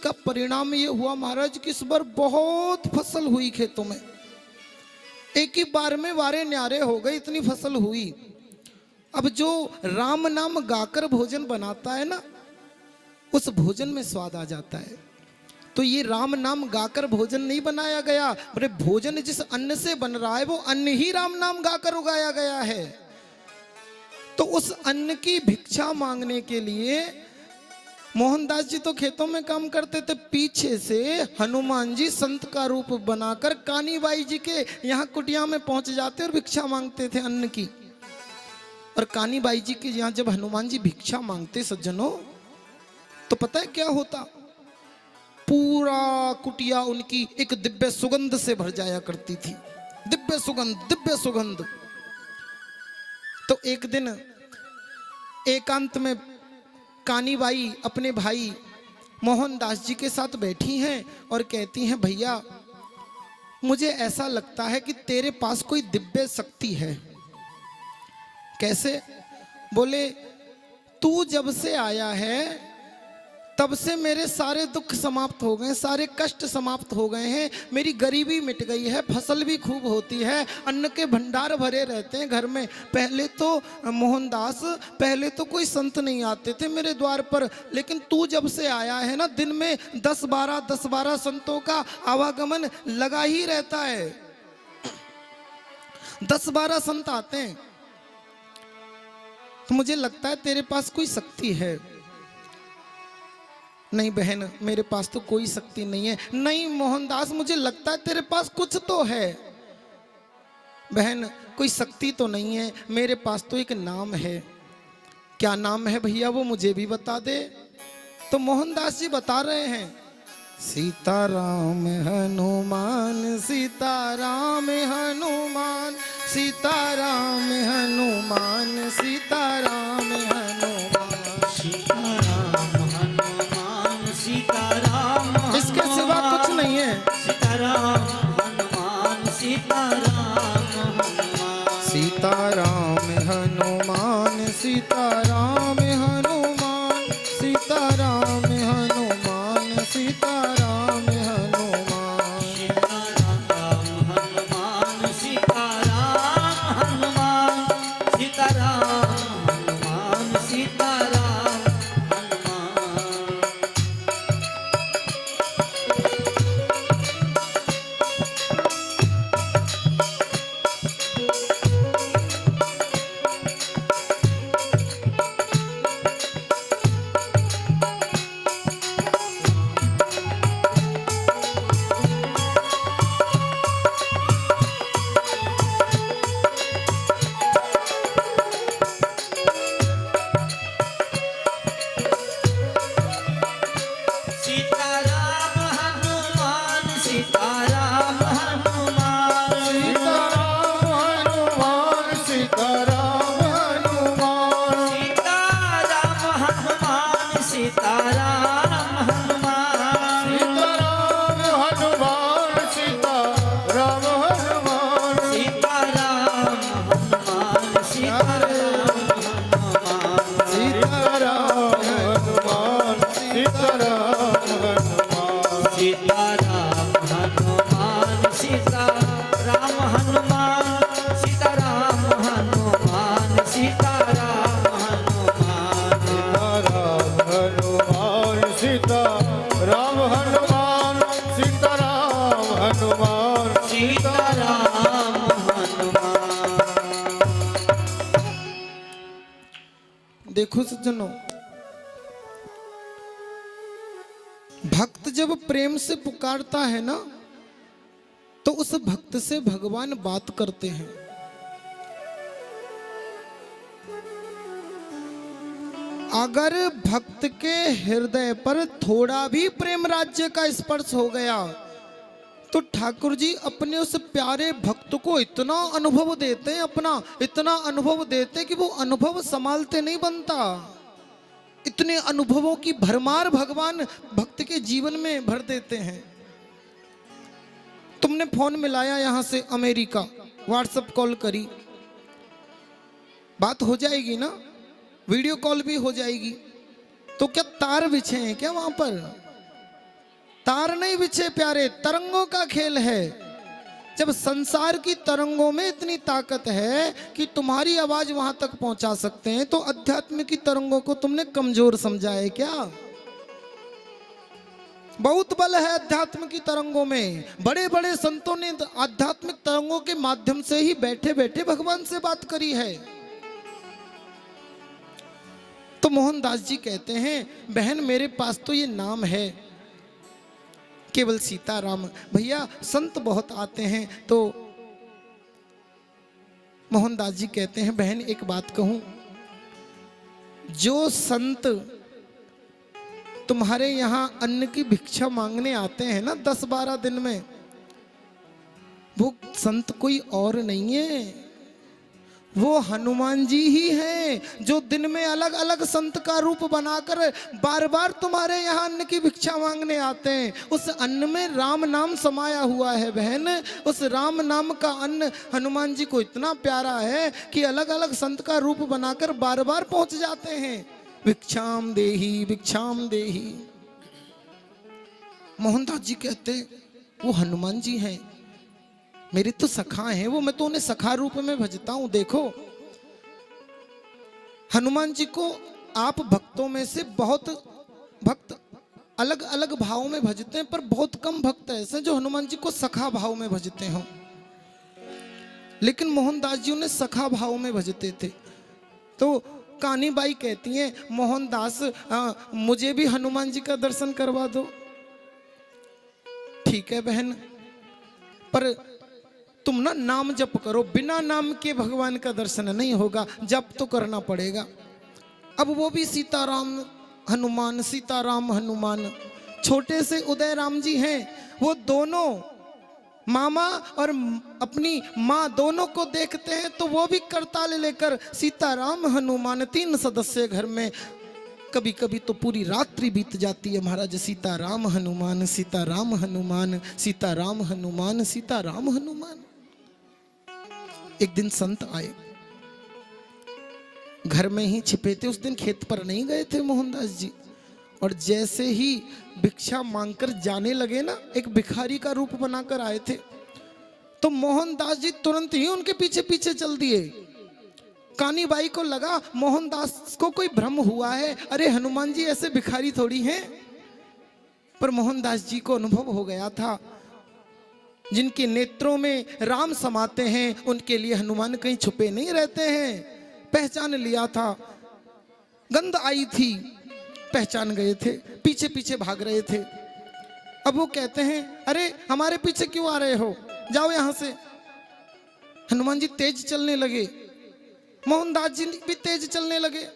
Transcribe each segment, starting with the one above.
इसका परिणाम ये हुआ महाराज कि इस बार बहुत फसल हुई खेतों में, एक ही बार में वारे न्यारे हो गए, इतनी फसल हुई। अब जो राम नाम गाकर भोजन बनाता है ना, उस भोजन में स्वाद आ जाता है। तो ये राम नाम गाकर भोजन नहीं बनाया गया, अरे भोजन जिस अन्न से बन रहा है वो अन्न ही राम नाम गाकर उगाया गया है। तो उस अन्न की भिक्षा मांगने के लिए मोहनदास जी तो खेतों में काम करते थे, पीछे से हनुमान जी संत का रूप बनाकर कानीबाई जी के यहाँ कुटिया में पहुंच जाते और भिक्षा मांगते थे अन्न की। और कानीबाई जी के यहाँ जब हनुमान जी भिक्षा मांगते सज्जनों, तो पता है क्या होता, पूरा कुटिया उनकी एक दिव्य सुगंध से भर जाया करती थी, दिव्य सुगंध, दिव्य सुगंध। तो एक दिन एकांत में कानीबाई अपने भाई मोहनदास जी के साथ बैठी हैं और कहती हैं, भैया मुझे ऐसा लगता है कि तेरे पास कोई दिव्य शक्ति है। कैसे? बोले तू जब से आया है तब से मेरे सारे दुख समाप्त हो गए, सारे कष्ट समाप्त हो गए हैं, मेरी गरीबी मिट गई है, फसल भी खूब होती है, अन्न के भंडार भरे रहते हैं घर में। पहले तो मोहनदास, पहले तो कोई संत नहीं आते थे मेरे द्वार पर, लेकिन तू जब से आया है ना, दिन में 10-12 संतों का आवागमन लगा ही रहता है। 10-12 संत आते हैं, तो मुझे लगता है तेरे पास कोई शक्ति है। नहीं बहन, मेरे पास तो कोई शक्ति नहीं है। नहीं मोहनदास, मुझे लगता है तेरे पास कुछ तो है। बहन कोई शक्ति तो नहीं है, मेरे पास तो एक नाम है। क्या नाम है भैया, वो मुझे भी बता दे। तो मोहनदास जी बता रहे हैं, सीताराम हनुमान, सीताराम हनुमान, सीताराम हनुमान, सीताराम हनुमान, सीताराम, इसके सिवा कुछ नहीं है। सीताराम हनुमान, सीताराम हनुमान, सीताराम हनुमान, सीताराम हनुमान, सीताराम हनुमान, सीताराम हनुमान, सीताराम हनुमान, सीताराम हनुमान, सीताराम हनुमान, सीताराम। देखो सज्जनों, भक्त जब प्रेम से पुकारता है ना, तो उस भक्त से भगवान बात करते हैं। अगर भक्त के हृदय पर थोड़ा भी प्रेम राज्य का स्पर्श हो गया, तो ठाकुर जी अपने उस प्यारे भक्त को इतना अनुभव देते हैं, अपना इतना अनुभव देते हैं कि वो अनुभव संभालते नहीं बनता। इतने अनुभवों की भरमार भगवान भक्त के जीवन में भर देते हैं। तुमने फोन मिलाया यहां से अमेरिका, व्हाट्सएप कॉल करी, बात हो जाएगी ना, वीडियो कॉल भी हो जाएगी। तो क्या तार बिछे हैं क्या वहां पर? तार नहीं बिछे प्यारे, तरंगों का खेल है। जब संसार की तरंगों में इतनी ताकत है कि तुम्हारी आवाज वहां तक पहुंचा सकते हैं, तो अध्यात्म की तरंगों को तुमने कमजोर समझा है क्या? बहुत बल है अध्यात्म की तरंगों में। बड़े बड़े संतों ने आध्यात्मिक तरंगों के माध्यम से ही बैठे बैठे भगवान से बात करी है। तो मोहनदास जी कहते हैं, बहन मेरे पास तो ये नाम है केवल सीताराम। भैया संत बहुत आते हैं। तो मोहनदास जी कहते हैं, बहन एक बात कहूं, जो संत तुम्हारे यहां अन्न की भिक्षा मांगने आते हैं ना 10-12 दिन में, वो संत कोई और नहीं है, वो हनुमान जी ही हैं, जो दिन में अलग अलग संत का रूप बनाकर बार बार तुम्हारे यहाँ अन्न की भिक्षा मांगने आते हैं। उस अन्न में राम नाम समाया हुआ है बहन। उस राम नाम का अन्न हनुमान जी को इतना प्यारा है कि अलग अलग संत का रूप बनाकर बार बार पहुंच जाते हैं। भिक्षाम देही, भिक्षाम देही। मोहनदास जी कहते वो हनुमान जी हैं, मेरे तो सखा हैं वो, मैं तो उन्हें सखा रूप में भजता हूं। देखो हनुमान जी को आप भक्तों में से बहुत भक्त अलग अलग भाव में भजते हैं, पर बहुत कम भक्त ऐसे जो हनुमान जी को सखा भाव में भजते हो। लेकिन मोहनदास जी उन्हें सखा भाव में भजते थे। तो कानी बाई कहती हैं, मोहनदास मुझे भी हनुमान जी का दर्शन करवा दो। ठीक है बहन, पर तुम ना नाम जप करो, बिना नाम के भगवान का दर्शन नहीं होगा, जप तो करना पड़ेगा। अब वो भी सीताराम हनुमान, सीताराम हनुमान। छोटे से उदय राम जी हैं, वो दोनों मामा और अपनी माँ दोनों को देखते हैं तो वो भी करताल लेकर सीताराम हनुमान, 3 सदस्य घर में। कभी कभी तो पूरी रात्रि बीत जाती है महाराज, सीताराम हनुमान, सीताराम हनुमान, सीताराम हनुमान, सीताराम हनुमान। एक दिन संत आए, घर में ही छिपे थे, उस दिन खेत पर नहीं गए थे मोहनदास जी। और जैसे ही भिक्षा मांगकर जाने लगे ना, एक भिखारी का रूप बनाकर आए थे, तो मोहनदास जी तुरंत ही उनके पीछे पीछे चल दिए। कानी बाई को लगा मोहनदास को कोई भ्रम हुआ है, अरे हनुमान जी ऐसे भिखारी थोड़ी हैं। पर मोहनदास जी को अनुभव हो गया था, जिनके नेत्रों में राम समाते हैं उनके लिए हनुमान कहीं छुपे नहीं रहते हैं। पहचान लिया था, गंध आई थी, पहचान गए थे, पीछे पीछे भाग रहे थे। अब वो कहते हैं, अरे हमारे पीछे क्यों आ रहे हो, जाओ यहां से। हनुमान जी तेज चलने लगे, मोहनदास जी भी तेज चलने लगे।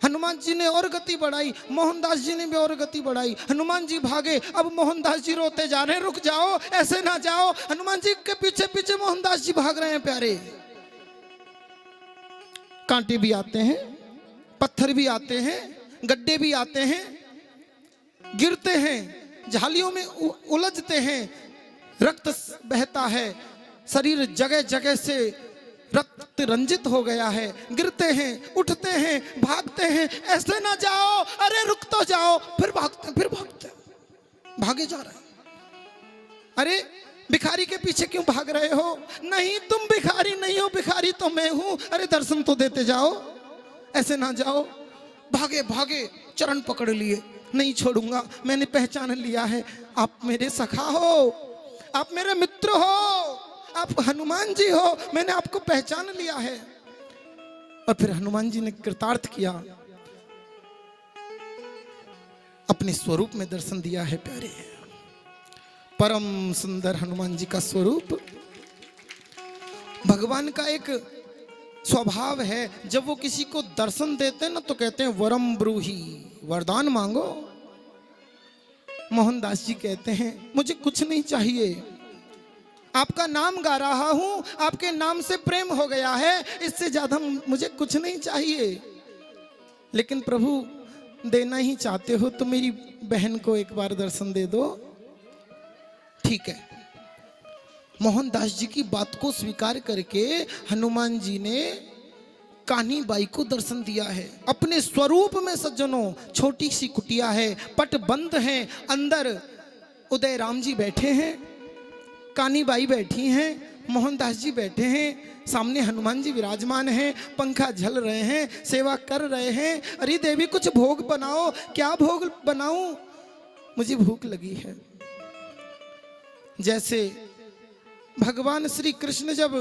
हनुमान जी ने और गति बढ़ाई, मोहनदास जी ने भी और गति बढ़ाई। हनुमान जी भागे, अब मोहनदास जी रोते जा रहे हैं, रुक जाओ, ऐसे ना जाओ। हनुमान जी के पीछे पीछे मोहनदास जी भाग रहे हैं प्यारे। कांटे भी आते हैं, पत्थर भी आते हैं, गड्ढे भी आते हैं, गिरते हैं, झालियों में उलझते हैं, रक्त बहता है, शरीर जगह जगह से रक्त रंजित हो गया है, गिरते हैं, उठते हैं, भागते हैं, ऐसे ना जाओ, अरे रुक तो जाओ। फिर भागते फिर भागते, भागे जा रहे हैं। अरे भिखारी के पीछे क्यों भाग रहे हो? नहीं तुम भिखारी नहीं हो, भिखारी तो मैं हूं, अरे दर्शन तो देते जाओ, ऐसे ना जाओ। भागे भागे, चरण पकड़ लिए, नहीं छोड़ूंगा, मैंने पहचान लिया है, आप मेरे सखा हो, आप मेरे मित्र हो, आप हनुमान जी हो, मैंने आपको पहचान लिया है। और फिर हनुमान जी ने कृतार्थ किया, अपने स्वरूप में दर्शन दिया है प्यारे। परम सुंदर हनुमान जी का स्वरूप। भगवान का एक स्वभाव है, जब वो किसी को दर्शन देते हैं ना तो कहते हैं वरम ब्रूहि, वरदान मांगो। मोहनदास जी कहते हैं मुझे कुछ नहीं चाहिए, आपका नाम गा रहा हूं, आपके नाम से प्रेम हो गया है, इससे ज्यादा मुझे कुछ नहीं चाहिए। लेकिन प्रभु देना ही चाहते हो तो मेरी बहन को एक बार दर्शन दे दो। ठीक है, मोहनदास जी की बात को स्वीकार करके हनुमान जी ने कान्ही बाई को दर्शन दिया है अपने स्वरूप में। सज्जनों, छोटी सी कुटिया है, पट बंद है, अंदर उदय राम जी बैठे हैं, कानीबाई बैठी हैं, मोहनदास जी बैठे हैं, सामने हनुमान जी विराजमान हैं, पंखा झल रहे हैं, सेवा कर रहे हैं। अरे देवी कुछ भोग बनाओ। क्या भोग बनाऊं? मुझे भूख लगी है। जैसे भगवान श्री कृष्ण जब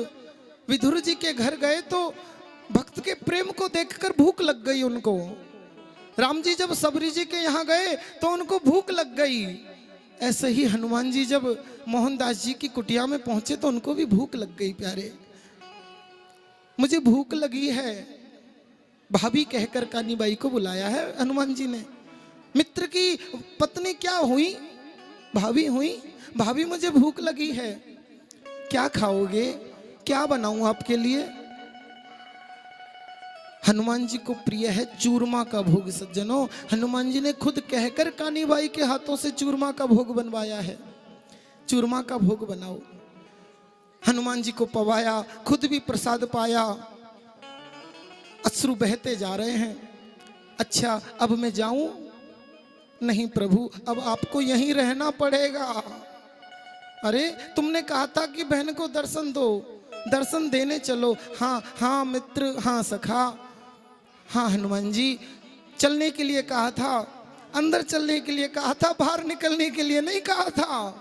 विदुर जी के घर गए तो भक्त के प्रेम को देखकर भूख लग गई उनको। राम जी जब सबरी जी के यहाँ गए तो उनको भूख लग गई। ऐसे ही हनुमान जी जब मोहनदास जी की कुटिया में पहुंचे तो उनको भी भूख लग गई। प्यारे, मुझे भूख लगी है। भाभी कहकर कानीबाई को बुलाया है हनुमान जी ने। मित्र की पत्नी क्या हुई? भाभी हुई। भाभी मुझे भूख लगी है, क्या खाओगे? क्या बनाऊं आपके लिए? हनुमान जी को प्रिय है चूरमा का भोग। सज्जनों, हनुमान जी ने खुद कहकर कानीबाई के हाथों से चूरमा का भोग बनवाया है। चूरमा का भोग बनाओ। हनुमान जी को पवाया, खुद भी प्रसाद पाया। अश्रु बहते जा रहे हैं। अच्छा, अब मैं जाऊं? नहीं प्रभु, अब आपको यहीं रहना पड़ेगा। अरे, तुमने कहा था कि बहन को दर्शन दो, दर्शन देने चलो। हाँ हाँ मित्र, हाँ सखा, हाँ हनुमान जी, चलने के लिए कहा था, अंदर चलने के लिए कहा था, बाहर निकलने के लिए नहीं कहा था।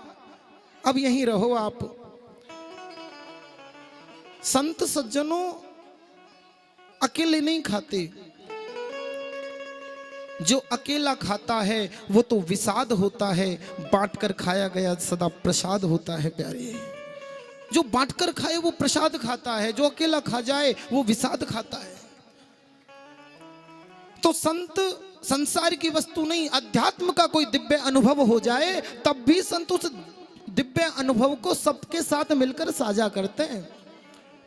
अब यहीं रहो आप। संत सज्जनों अकेले नहीं खाते। जो अकेला खाता है वो तो विषाद होता है, बांटकर खाया गया सदा प्रसाद होता है। प्यारे, जो बांटकर खाए वो प्रसाद खाता है, जो अकेला खा जाए वो विषाद खाता है। तो संत संसार की वस्तु नहीं, अध्यात्म का कोई दिव्य अनुभव हो जाए तब भी संत उस दिव्य अनुभव को सबके साथ मिलकर साझा करते हैं।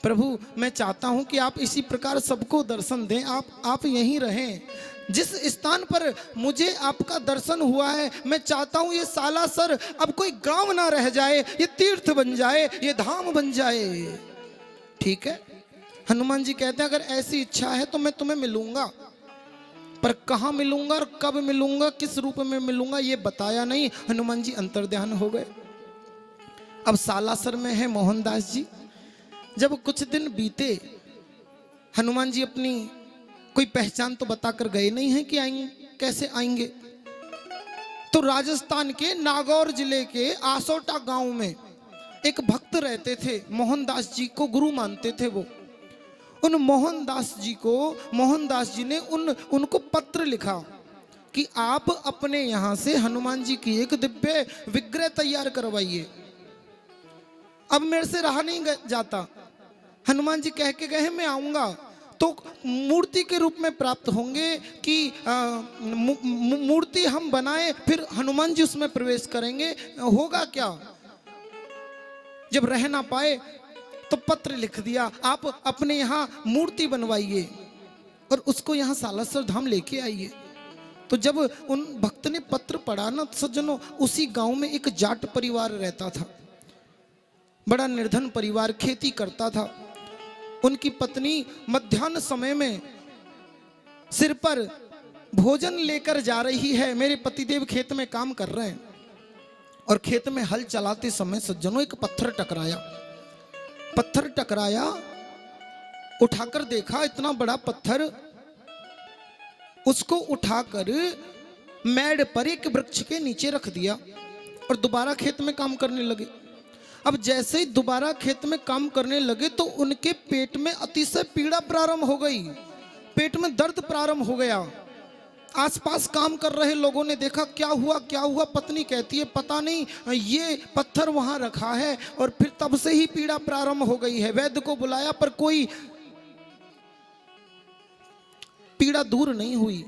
प्रभु, मैं चाहता हूं कि आप इसी प्रकार सबको दर्शन दें। आप यहीं रहें। जिस स्थान पर मुझे आपका दर्शन हुआ है, मैं चाहता हूं ये सालासर अब कोई गांव ना रह जाए, ये तीर्थ बन जाए, ये धाम बन जाए। ठीक है? हनुमान जी कहते हैं अगर ऐसी इच्छा है तो मैं तुम्हें मिलूंगा, पर कहां मिलूंगा और कब मिलूंगा, किस रूप में मिलूंगा, ये बताया नहीं। हनुमान जी अंतर्ध्यान हो गए। अब सालासर में है मोहनदास जी। जब कुछ दिन बीते, हनुमान जी अपनी कोई पहचान तो बताकर गए नहीं है कि आएंगे, कैसे आएंगे। तो राजस्थान के नागौर जिले के आसोटा गांव में एक भक्त रहते थे। मोहनदास जी को गुरु मानते थे वो। उन मोहनदास जी ने उनको पत्र लिखा कि आप अपने यहां से हनुमान जी की एक दिव्य विग्रह तैयार करवाइए। अब मेरे से रहा नहीं जाता। हनुमान जी कह के गए मैं आऊंगा तो मूर्ति के रूप में प्राप्त होंगे कि मूर्ति हम बनाए फिर हनुमान जी उसमें प्रवेश करेंगे, होगा क्या? जब रह ना पाए तो पत्र लिख दिया, आप अपने यहाँ मूर्ति बनवाइए और उसको यहाँ सालासर धाम लेके आइए। तो जब उन भक्त ने पत्र पढ़ा ना सज्जनों, उसी गांव में एक जाट परिवार रहता था, बड़ा निर्धन परिवार, खेती करता था। उनकी पत्नी मध्याह्न समय में सिर पर भोजन लेकर जा रही है। मेरे पतिदेव खेत में काम कर रहे हैं और खेत में हल चलाते समय सज्जनों एक पत्थर टकराया। उठाकर देखा, इतना बड़ा पत्थर। उसको उठाकर मेड़ पर एक वृक्ष के नीचे रख दिया और दोबारा खेत में काम करने लगे। अब जैसे ही दोबारा खेत में काम करने लगे तो उनके पेट में अतिशय पीड़ा प्रारंभ हो गई, पेट में दर्द प्रारंभ हो गया। आसपास काम कर रहे लोगों ने देखा, क्या हुआ? पत्नी कहती है पता नहीं, ये पत्थर वहां रखा है और फिर तब से ही पीड़ा प्रारंभ हो गई है। वैद्य को बुलाया पर कोई पीड़ा दूर नहीं हुई।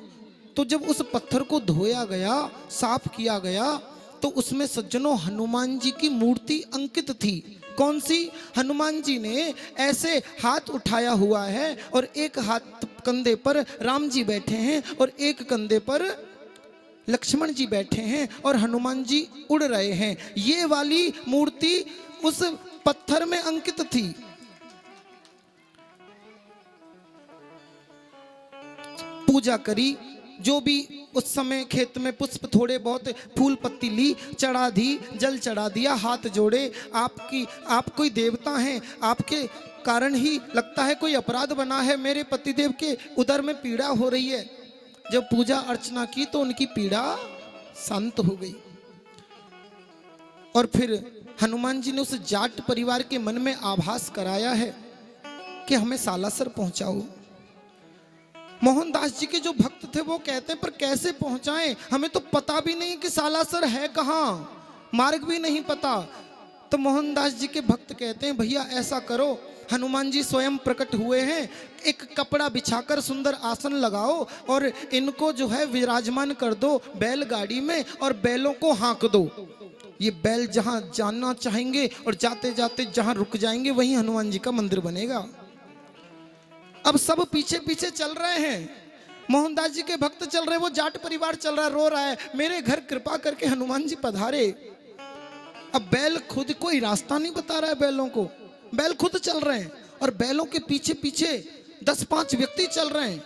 तो जब उस पत्थर को धोया गया, साफ किया गया, तो उसमें सज्जनों हनुमान जी की मूर्ति अंकित थी। कौन सी? हनुमान जी ने ऐसे हाथ उठाया हुआ है और एक हाथ कंधे पर राम जी बैठे हैं और एक कंधे पर लक्ष्मण जी बैठे हैं और हनुमान जी उड़ रहे हैं। ये वाली मूर्ति उस पत्थर में अंकित थी। पूजा करी, जो भी उस समय खेत में पुष्प थोड़े बहुत फूल पत्ती ली, चढ़ा दी, जल चढ़ा दिया, हाथ जोड़े, आप कोई देवता हैं, आपके कारण ही लगता है कोई अपराध बना है, मेरे पतिदेव के उदर में पीड़ा हो रही है। जब पूजा अर्चना की तो उनकी पीड़ा शांत हो गई। और फिर हनुमान जी ने उस जाट परिवार के मन में आभास कराया है कि हमें सालासर पहुंचाओ। मोहनदास जी के जो भक्त थे वो कहते हैं पर कैसे पहुंचाएं, हमें तो पता भी नहीं कि सालासर है कहां, मार्ग भी नहीं पता। तो मोहनदास जी के भक्त कहते हैं भैया ऐसा करो, हनुमान जी स्वयं प्रकट हुए हैं, एक कपड़ा बिछाकर सुंदर आसन लगाओ और इनको जो है विराजमान कर दो बैलगाड़ी में और बैलों को हाँक दो। ये बैल जहां जाना चाहेंगे और जाते जाते जहां रुक जाएंगे वहीं हनुमान जी का मंदिर बनेगा। अब सब पीछे पीछे चल रहे हैं, मोहनदास जी के भक्त चल रहे हैं, वो जाट परिवार चल रहा है, रो रहा है मेरे घर कृपा करके हनुमान जी पधारे। अब बैल खुद कोई रास्ता नहीं बता रहा है बैलों को, बैल खुद चल रहे हैं और बैलों के पीछे पीछे 10-5 व्यक्ति चल रहे हैं,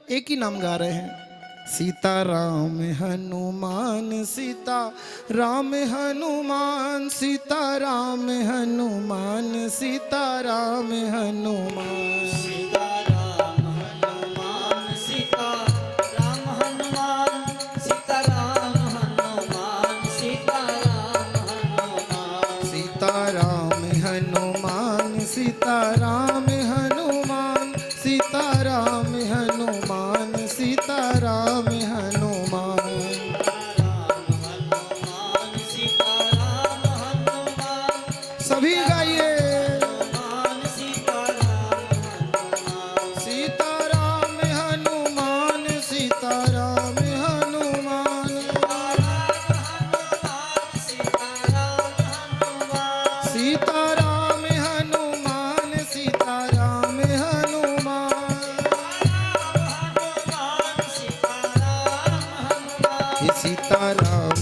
एक ही नाम गा रहे हैं, सीता राम हनुमान, सीता राम हनुमान, सीता राम हनुमान, सीता राम हनुमान, सीता राम हनुमान, सीता राम हनुमान, सीता राम हनुमान, सीता राम हनुमान, सीता राम हनुमान, सीता राम हनुमान, सीता राम हनुमान, सीता राम हनुमान, सीता राम हनुमान, सभी गाइए सीता राम हनुमान, सीता राम हनुमान, सीता राम हनुमान, सीता राम हनुमान, सीता राम हनुमान, सीता राम हनुमान, सीता राम हनुमान, सीता राम